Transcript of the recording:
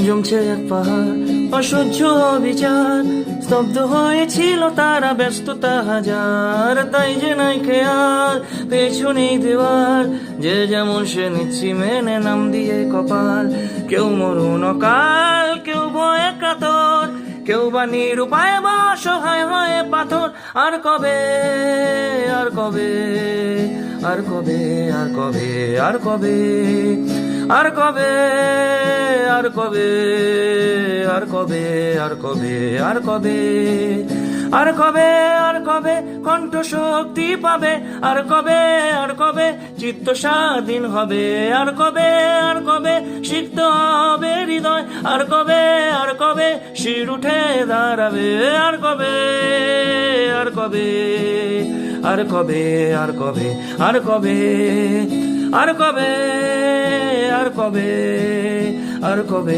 জমছে এক পাহাড় অসহ্য বিচার, স্তব্ধ হয়েছিল তারা, ব্যস্ততা হাজার, তাই যে নাই খেয়াল পেছনেই দেওয়ার, যে যেমন সে নিচ্ছি মেনে নাম দিয়ে কপাল। কেউ মরুন অকাল, কেউ ভয়ে কাতর, কেউ বা নিরুপায় বা অসহায় হয়ে পাথর। আর কবে, আর কবে, আর কবে, আর কবে, আর কবে, আর কবে, আর কবে, আর কবে, আর কবে, আর কবে, আর কবে, আর কবে কণ্ঠ শক্তি পাবে, আর কবে, আর কবে চিত্ত স্বাধীন হবে, আর কবে, আর কবে সিক্ত হবে হৃদয়, আর কবে, আর কবে শির উঠে দাঁড়াবে, আর কবে, আর কবে, আর কবে, আর কবে, আর কবে, আর কবে, আর কবে, আর কবে।